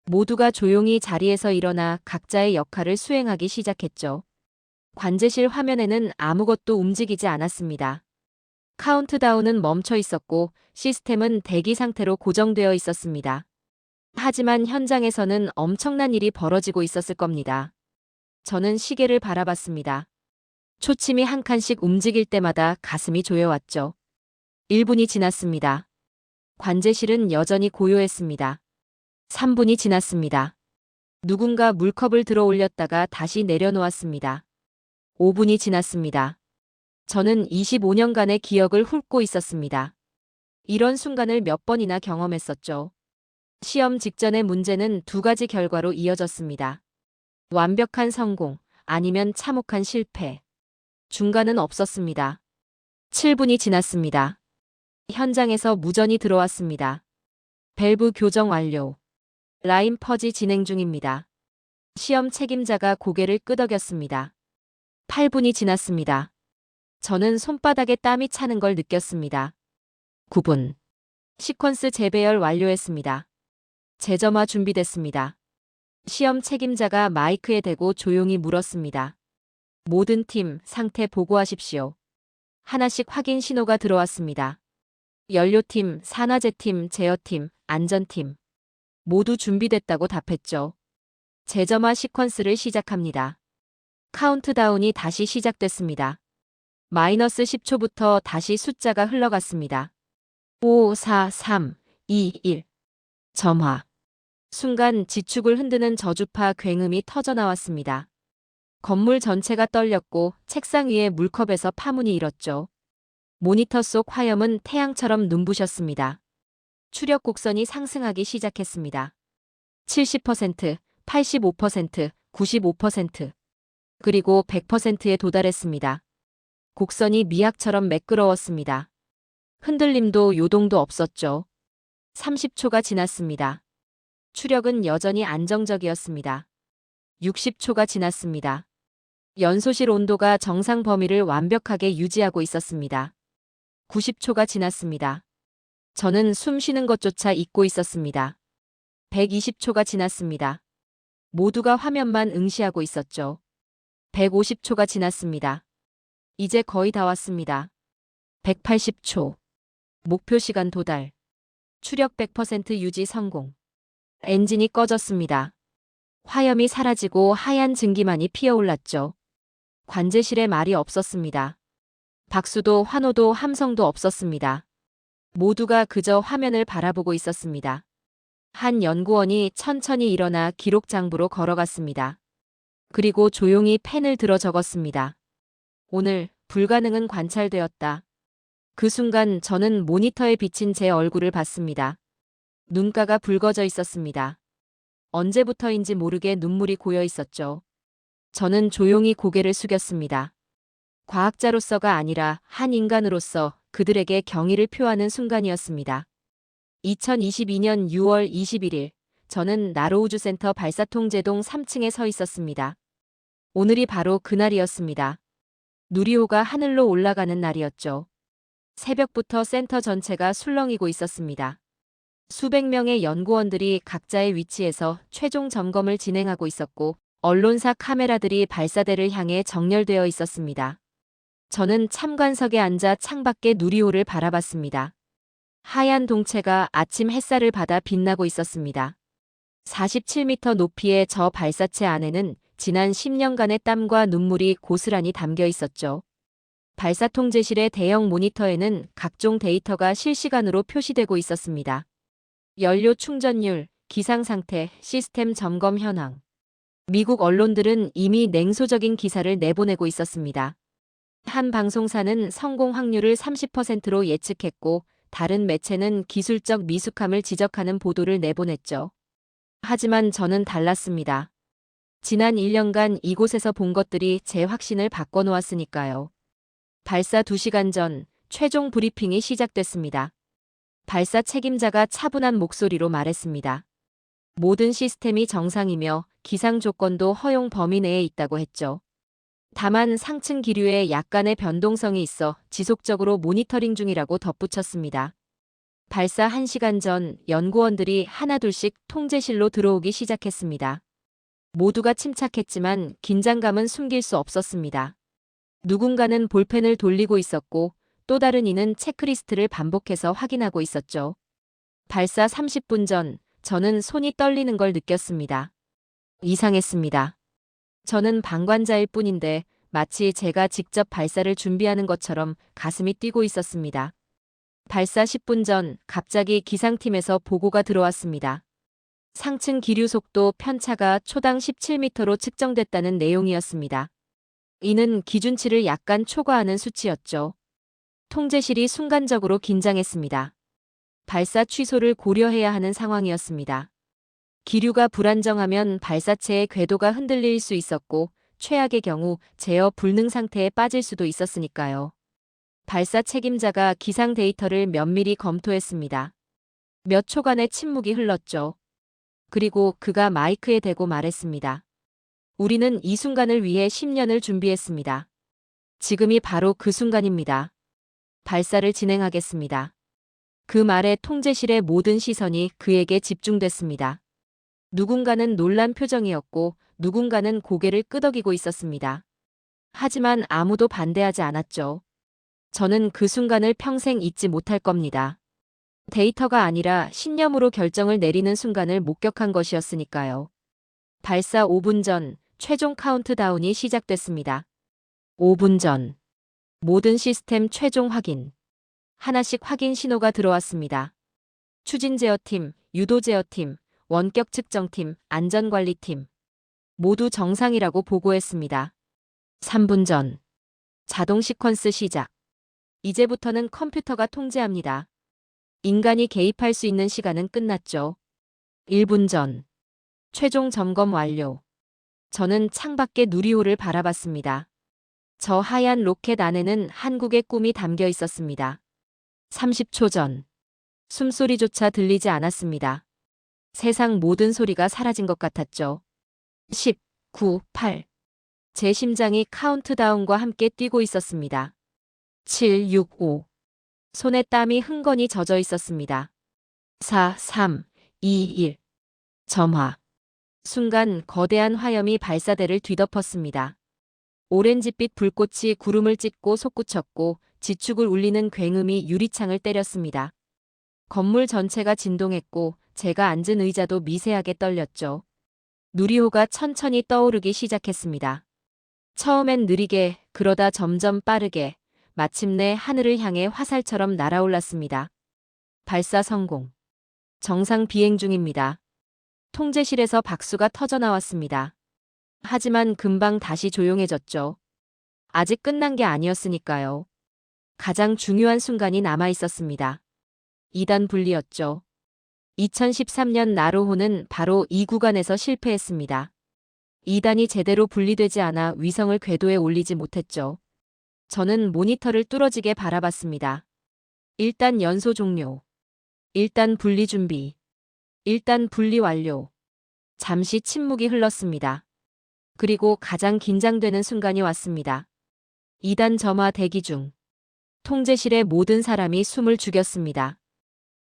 모두가 조용히 자리에서 일어나 각자의 역할을 수행하기 시작했죠. 관제실 화면에는 아무것도 움직이지 않았습니다. 카운트다운은 멈춰 있었고 시스템은 대기 상태로 고정되어 있었습니다. 하지만 현장에서는 엄청난 일이 벌어지고 있었을 겁니다. 저는 시계를 바라봤습니다. 초침이 한 칸씩 움직일 때마다 가슴이 조여왔죠. 1분이 지났습니다. 관제실은 여전히 고요했습니다. 3분이 지났습니다. 누군가 물컵을 들어 올렸다가 다시 내려놓았습니다. 5분이 지났습니다. 저는 25년간의 기억을 훑고 있었습니다. 이런 순간을 몇 번이나 경험했었죠. 시험 직전의 문제는 두 가지 결과로 이어졌습니다. 완벽한 성공, 아니면 참혹한 실패. 중간은 없었습니다. 7분이 지났습니다. 현장에서 무전이 들어왔습니다. 밸브 교정 완료. 라인 퍼지 진행 중입니다. 시험 책임자가 고개를 끄덕였습니다. 8분이 지났습니다. 저는 손바닥에 땀이 차는 걸 느꼈습니다. 9분. 시퀀스 재배열 완료했습니다. 재점화 준비됐습니다. 시험 책임자가 마이크에 대고 조용히 물었습니다. 모든 팀 상태 보고하십시오. 하나씩 확인 신호가 들어왔습니다. 연료팀, 산화제팀, 제어팀, 안전팀. 모두 준비됐다고 답했죠. 재점화 시퀀스를 시작합니다. 카운트다운이 다시 시작됐습니다. 마이너스 10초부터 다시 숫자가 흘러갔습니다. 5, 4, 3, 2, 1. 점화. 순간 지축을 흔드는 저주파 굉음이 터져나왔습니다. 건물 전체가 떨렸고 책상 위에 물컵에서 파문이 일었죠. 모니터 속 화염은 태양처럼 눈부셨습니다. 추력 곡선이 상승하기 시작했습니다. 70%, 85%, 95%, 그리고 100%에 도달했습니다. 곡선이 미학처럼 매끄러웠습니다. 흔들림도 요동도 없었죠. 30초가 지났습니다. 추력은 여전히 안정적이었습니다. 60초가 지났습니다. 연소실 온도가 정상 범위를 완벽하게 유지하고 있었습니다. 90초가 지났습니다. 저는 숨 쉬는 것조차 잊고 있었습니다. 120초가 지났습니다. 모두가 화면만 응시하고 있었죠. 150초가 지났습니다. 이제 거의 다 왔습니다. 180초. 목표 시간 도달. 추력 100% 유지 성공. 엔진이 꺼졌습니다. 화염이 사라지고 하얀 증기만이 피어올랐죠. 관제실에 말이 없었습니다. 박수도 환호도 함성도 없었습니다. 모두가 그저 화면을 바라보고 있었습니다. 한 연구원이 천천히 일어나 기록장부로 걸어갔습니다. 그리고 조용히 펜을 들어 적었습니다. 오늘 불가능은 관찰되었다. 그 순간 저는 모니터에 비친 제 얼굴을 봤습니다. 눈가가 붉어져 있었습니다. 언제부터인지 모르게 눈물이 고여 있었죠. 저는 조용히 고개를 숙였습니다. 과학자로서가 아니라 한 인간으로서 그들에게 경의를 표하는 순간이었습니다. 2022년 6월 21일, 저는 나로우주센터 발사통제동 3층에 서 있었습니다. 오늘이 바로 그날이었습니다. 누리호가 하늘로 올라가는 날이었죠. 새벽부터 센터 전체가 술렁이고 있었습니다. 수백 명의 연구원들이 각자의 위치에서 최종 점검을 진행하고 있었고, 언론사 카메라들이 발사대를 향해 정렬되어 있었습니다. 저는 참관석에 앉아 창밖에 누리호를 바라봤습니다. 하얀 동체가 아침 햇살을 받아 빛나고 있었습니다. 47m 높이의 저 발사체 안에는 지난 10년간의 땀과 눈물이 고스란히 담겨 있었죠. 발사 통제실의 대형 모니터에는 각종 데이터가 실시간으로 표시되고 있었습니다. 연료 충전율, 기상 상태, 시스템 점검 현황. 미국 언론들은 이미 냉소적인 기사를 내보내고 있었습니다. 한 방송사는 성공 확률을 30%로 예측했고, 다른 매체는 기술적 미숙함을 지적하는 보도를 내보냈죠. 하지만 저는 달랐습니다. 지난 1년간 이곳에서 본 것들이 제 확신을 바꿔놓았으니까요. 발사 2시간 전 최종 브리핑이 시작됐습니다. 발사 책임자가 차분한 목소리로 말했습니다. 모든 시스템이 정상이며 기상 조건도 허용 범위 내에 있다고 했죠. 다만 상층 기류에 약간의 변동성이 있어 지속적으로 모니터링 중이라고 덧붙였습니다. 발사 1시간 전 연구원들이 하나둘씩 통제실로 들어오기 시작했습니다. 모두가 침착했지만 긴장감은 숨길 수 없었습니다. 누군가는 볼펜을 돌리고 있었고 또 다른 이는 체크리스트를 반복해서 확인하고 있었죠. 발사 30분 전 저는 손이 떨리는 걸 느꼈습니다. 이상했습니다. 저는 방관자일 뿐인데 마치 제가 직접 발사를 준비하는 것처럼 가슴이 뛰고 있었습니다. 발사 10분 전 갑자기 기상팀에서 보고가 들어왔습니다. 상층 기류 속도 편차가 초당 17m로 측정됐다는 내용이었습니다. 이는 기준치를 약간 초과하는 수치였죠. 통제실이 순간적으로 긴장했습니다. 발사 취소를 고려해야 하는 상황이었습니다. 기류가 불안정하면 발사체의 궤도가 흔들릴 수 있었고 최악의 경우 제어 불능 상태에 빠질 수도 있었으니까요. 발사 책임자가 기상 데이터를 면밀히 검토했습니다. 몇 초간의 침묵이 흘렀죠. 그리고 그가 마이크에 대고 말했습니다. 우리는 이 순간을 위해 10년을 준비했습니다. 지금이 바로 그 순간입니다. 발사를 진행하겠습니다. 그 말에 통제실의 모든 시선이 그에게 집중됐습니다. 누군가는 놀란 표정이었고 누군가는 고개를 끄덕이고 있었습니다. 하지만 아무도 반대하지 않았죠. 저는 그 순간을 평생 잊지 못할 겁니다. 데이터가 아니라 신념으로 결정을 내리는 순간을 목격한 것이었으니까요. 발사 5분 전 최종 카운트다운이 시작됐습니다. 5분 전 모든 시스템 최종 확인. 하나씩 확인 신호가 들어왔습니다. 추진 제어팀, 유도 제어팀, 원격 측정팀, 안전관리팀. 모두 정상이라고 보고했습니다. 3분 전 자동 시퀀스 시작. 이제부터는 컴퓨터가 통제합니다. 인간이 개입할 수 있는 시간은 끝났죠. 1분 전 최종 점검 완료. 저는 창밖에 누리호를 바라봤습니다. 저 하얀 로켓 안에는 한국의 꿈이 담겨 있었습니다. 30초 전 숨소리조차 들리지 않았습니다. 세상 모든 소리가 사라진 것 같았죠. 10, 9, 8. 제 심장이 카운트다운과 함께 뛰고 있었습니다. 7, 6, 5. 손에 땀이 흥건히 젖어 있었습니다. 4, 3, 2, 1. 점화. 순간 거대한 화염이 발사대를 뒤덮었습니다. 오렌지빛 불꽃이 구름을 찢고 솟구쳤고 지축을 울리는 굉음이 유리창을 때렸습니다. 건물 전체가 진동했고 제가 앉은 의자도 미세하게 떨렸죠. 누리호가 천천히 떠오르기 시작했습니다. 처음엔 느리게, 그러다 점점 빠르게, 마침내 하늘을 향해 화살처럼 날아올랐습니다. 발사 성공. 정상 비행 중입니다. 통제실에서 박수가 터져 나왔습니다. 하지만 금방 다시 조용해졌죠. 아직 끝난 게 아니었으니까요. 가장 중요한 순간이 남아 있었습니다. 2단 분리였죠. 2013년 나로호는 바로 이 구간에서 실패했습니다. 2단이 제대로 분리되지 않아 위성을 궤도에 올리지 못했죠. 저는 모니터를 뚫어지게 바라봤습니다. 1단 연소 종료. 1단 분리 준비. 1단 분리 완료. 잠시 침묵이 흘렀습니다. 그리고 가장 긴장되는 순간이 왔습니다. 2단 점화 대기 중. 통제실의 모든 사람이 숨을 죽였습니다.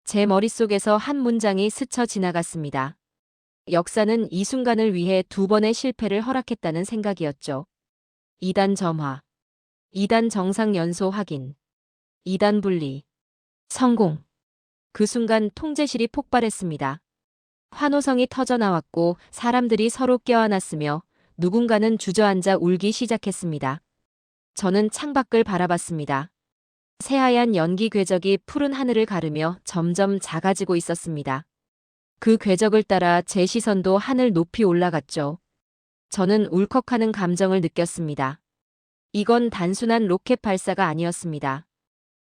제 머릿속에서 한 문장이 스쳐 지나갔습니다. 역사는 이 순간을 위해 2번의 실패를 허락했다는 생각이었죠. 2단 점화. 2단 정상 연소 확인. 2단 분리. 성공. 그 순간 통제실이 폭발했습니다. 환호성이 터져 나왔고 사람들이 서로 껴안았으며 누군가는 주저앉아 울기 시작했습니다. 저는 창밖을 바라봤습니다. 새하얀 연기 궤적이 푸른 하늘을 가르며 점점 작아지고 있었습니다. 그 궤적을 따라 제 시선도 하늘 높이 올라갔죠. 저는 울컥하는 감정을 느꼈습니다. 이건 단순한 로켓 발사가 아니었습니다.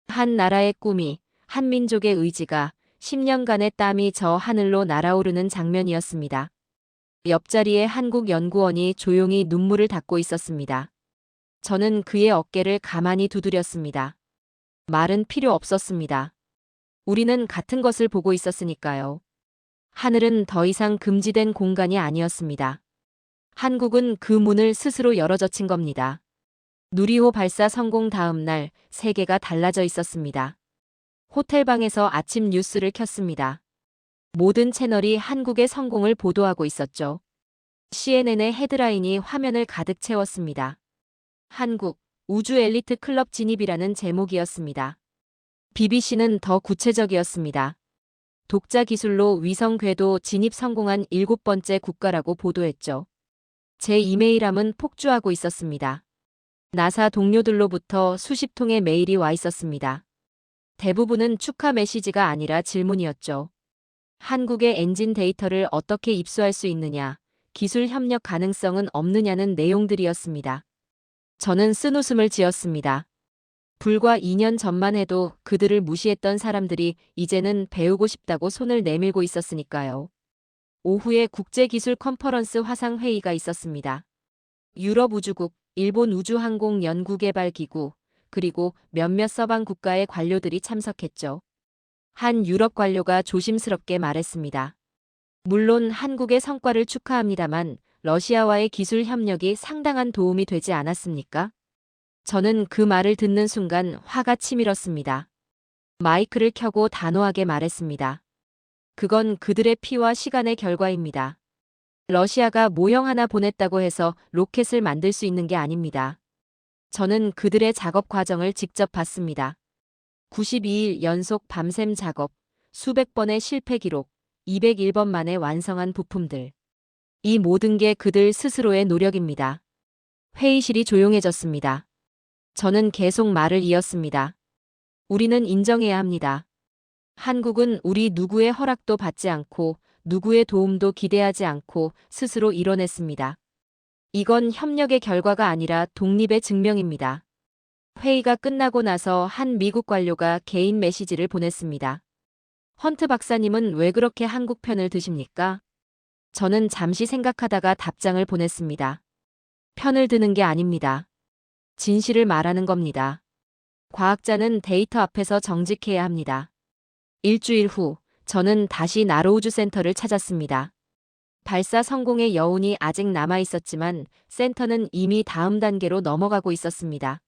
한 나라의 꿈이, 한 민족의 의지가 10년간의 땀이 저 하늘로 날아오르는 장면이었습니다. 옆자리에 한국 연구원이 조용히 눈물을 닦고 있었습니다. 저는 그의 어깨를 가만히 두드렸습니다. 말은 필요 없었습니다. 우리는 같은 것을 보고 있었으니까요. 하늘은 더 이상 금지된 공간이 아니었습니다. 한국은 그 문을 스스로 열어젖힌 겁니다. 누리호 발사 성공 다음 날 세계가 달라져 있었습니다. 호텔방에서 아침 뉴스를 켰습니다. 모든 채널이 한국의 성공을 보도하고 있었죠. CNN의 헤드라인이 화면을 가득 채웠습니다. 한국, 우주 엘리트 클럽 진입이라는 제목이었습니다. BBC는 더 구체적이었습니다. 독자 기술로 위성 궤도 진입 성공한 7번째 국가라고 보도했죠. 제 이메일함은 폭주하고 있었습니다. 나사 동료들로부터 수십 통의 메일이 와 있었습니다. 대부분은 축하 메시지가 아니라 질문이었죠. 한국의 엔진 데이터를 어떻게 입수할 수 있느냐, 기술 협력 가능성은 없느냐는 내용들이었습니다. 저는 쓴웃음을 지었습니다. 불과 2년 전만 해도 그들을 무시했던 사람들이 이제는 배우고 싶다고 손을 내밀고 있었으니까요. 오후에 국제기술 컨퍼런스 화상회의가 있었습니다. 유럽 우주국, 일본 우주항공연구개발기구, 그리고 몇몇 서방 국가의 관료들이 참석했죠. 한 유럽 관료가 조심스럽게 말했습니다. 물론 한국의 성과를 축하합니다만 러시아와의 기술 협력이 상당한 도움이 되지 않았습니까? 저는 그 말을 듣는 순간 화가 치밀었습니다. 마이크를 켜고 단호하게 말했습니다. 그건 그들의 피와 시간의 결과입니다. 러시아가 모형 하나 보냈다고 해서 로켓을 만들 수 있는 게 아닙니다. 저는 그들의 작업 과정을 직접 봤습니다. 92일 연속 밤샘 작업, 수백 번의 실패 기록, 201번 만에 완성한 부품들. 이 모든 게 그들 스스로의 노력입니다. 회의실이 조용해졌습니다. 저는 계속 말을 이었습니다. 우리는 인정해야 합니다. 한국은 우리 누구의 허락도 받지 않고 누구의 도움도 기대하지 않고 스스로 이뤄냈습니다. 이건 협력의 결과가 아니라 독립의 증명입니다. 회의가 끝나고 나서 한 미국 관료가 개인 메시지를 보냈습니다. 헌트 박사님은 왜 그렇게 한국 편을 드십니까? 저는 잠시 생각하다가 답장을 보냈습니다. 편을 드는 게 아닙니다. 진실을 말하는 겁니다. 과학자는 데이터 앞에서 정직해야 합니다. 일주일 후, 저는 다시 나로우주센터를 찾았습니다. 발사 성공의 여운이 아직 남아 있었지만 센터는 이미 다음 단계로 넘어가고 있었습니다.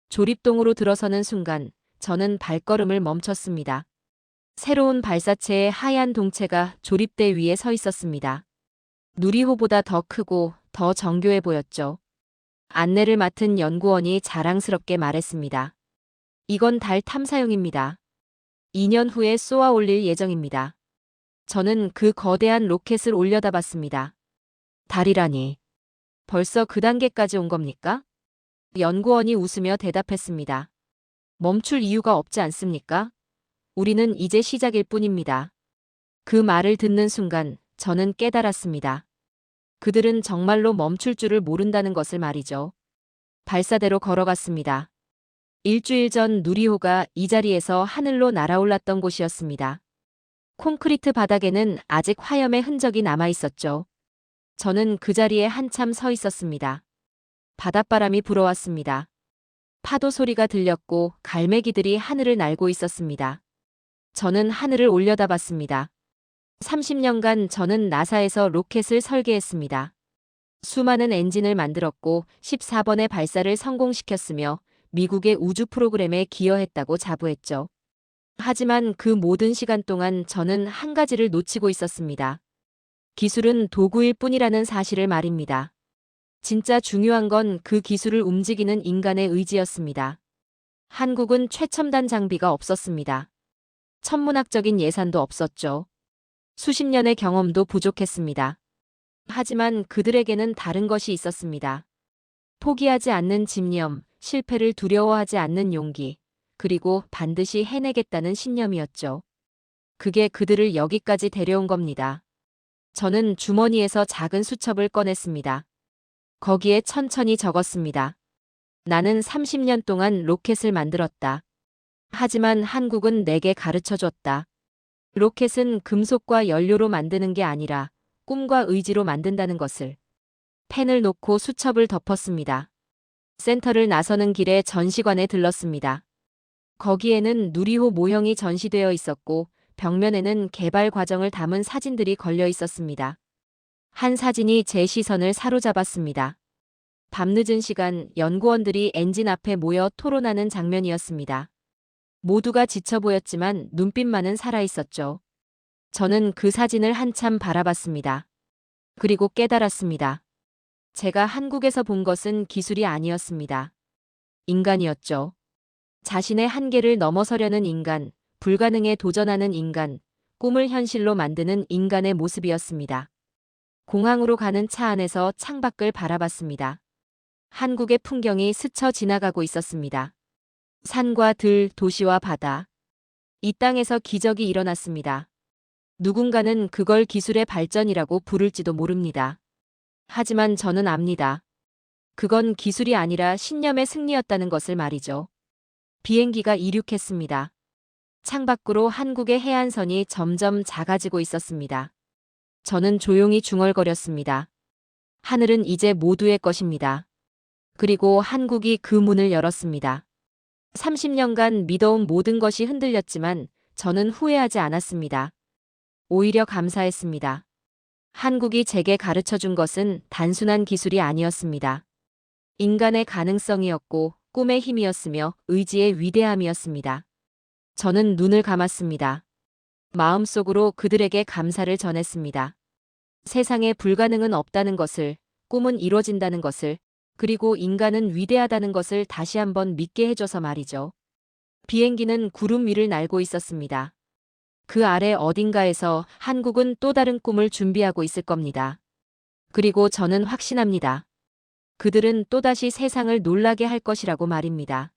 조립동으로 들어서는 순간 저는 발걸음을 멈췄습니다. 새로운 발사체의 하얀 동체가 조립대 위에 서 있었습니다. 누리호보다 더 크고 더 정교해 보였죠. 안내를 맡은 연구원이 자랑스럽게 말했습니다. 이건 달 탐사용입니다. 2년 후에 쏘아 올릴 예정입니다. 저는 그 거대한 로켓을 올려다봤습니다. 달이라니. 벌써 그 단계까지 온 겁니까? 연구원이 웃으며 대답했습니다. 멈출 이유가 없지 않습니까? 우리는 이제 시작일 뿐입니다. 그 말을 듣는 순간 저는 깨달았습니다. 그들은 정말로 멈출 줄을 모른다는 것을 말이죠. 발사대로 걸어갔습니다. 일주일 전 누리호가 이 자리에서 하늘로 날아올랐던 곳이었습니다. 콘크리트 바닥에는 아직 화염의 흔적이 남아 있었죠. 저는 그 자리에 한참 서 있었습니다. 바닷바람이 불어왔습니다. 파도 소리가 들렸고 갈매기들이 하늘을 날고 있었습니다. 저는 하늘을 올려다봤습니다. 30년간 저는 나사에서 로켓을 설계했습니다. 수많은 엔진을 만들었고 14번의 발사를 성공시켰으며 미국의 우주 프로그램에 기여했다고 자부했죠. 하지만 그 모든 시간 동안 저는 한 가지를 놓치고 있었습니다. 기술은 도구일 뿐이라는 사실을 말입니다. 진짜 중요한 건 그 기술을 움직이는 인간의 의지였습니다. 한국은 최첨단 장비가 없었습니다. 천문학적인 예산도 없었죠. 수십 년의 경험도 부족했습니다. 하지만 그들에게는 다른 것이 있었습니다. 포기하지 않는 집념, 실패를 두려워하지 않는 용기, 그리고 반드시 해내겠다는 신념이었죠. 그게 그들을 여기까지 데려온 겁니다. 저는 주머니에서 작은 수첩을 꺼냈습니다. 거기에 천천히 적었습니다. 나는 30년 동안 로켓을 만들었다. 하지만 한국은 내게 가르쳐줬다. 로켓은 금속과 연료로 만드는 게 아니라 꿈과 의지로 만든다는 것을. 펜을 놓고 수첩을 덮었습니다. 센터를 나서는 길에 전시관에 들렀습니다. 거기에는 누리호 모형이 전시되어 있었고 벽면에는 개발 과정을 담은 사진들이 걸려 있었습니다. 한 사진이 제 시선을 사로잡았습니다. 밤늦은 시간 연구원들이 엔진 앞에 모여 토론하는 장면이었습니다. 모두가 지쳐 보였지만 눈빛만은 살아있었죠. 저는 그 사진을 한참 바라봤습니다. 그리고 깨달았습니다. 제가 한국에서 본 것은 기술이 아니었습니다. 인간이었죠. 자신의 한계를 넘어서려는 인간, 불가능에 도전하는 인간, 꿈을 현실로 만드는 인간의 모습이었습니다. 공항으로 가는 차 안에서 창밖을 바라봤습니다. 한국의 풍경이 스쳐 지나가고 있었습니다. 산과 들, 도시와 바다. 이 땅에서 기적이 일어났습니다. 누군가는 그걸 기술의 발전이라고 부를지도 모릅니다. 하지만 저는 압니다. 그건 기술이 아니라 신념의 승리였다는 것을 말이죠. 비행기가 이륙했습니다. 창밖으로 한국의 해안선이 점점 작아지고 있었습니다. 저는 조용히 중얼거렸습니다. 하늘은 이제 모두의 것입니다. 그리고 한국이 그 문을 열었습니다. 30년간 믿어온 모든 것이 흔들렸지만 저는 후회하지 않았습니다. 오히려 감사했습니다. 한국이 제게 가르쳐준 것은 단순한 기술이 아니었습니다. 인간의 가능성이었고 꿈의 힘이었으며 의지의 위대함이었습니다. 저는 눈을 감았습니다. 마음속으로 그들에게 감사를 전했습니다. 세상에 불가능은 없다는 것을, 꿈은 이루어진다는 것을, 그리고 인간은 위대하다는 것을 다시 한번 믿게 해줘서 말이죠. 비행기는 구름 위를 날고 있었습니다. 그 아래 어딘가에서 한국은 또 다른 꿈을 준비하고 있을 겁니다. 그리고 저는 확신합니다. 그들은 또다시 세상을 놀라게 할 것이라고 말입니다.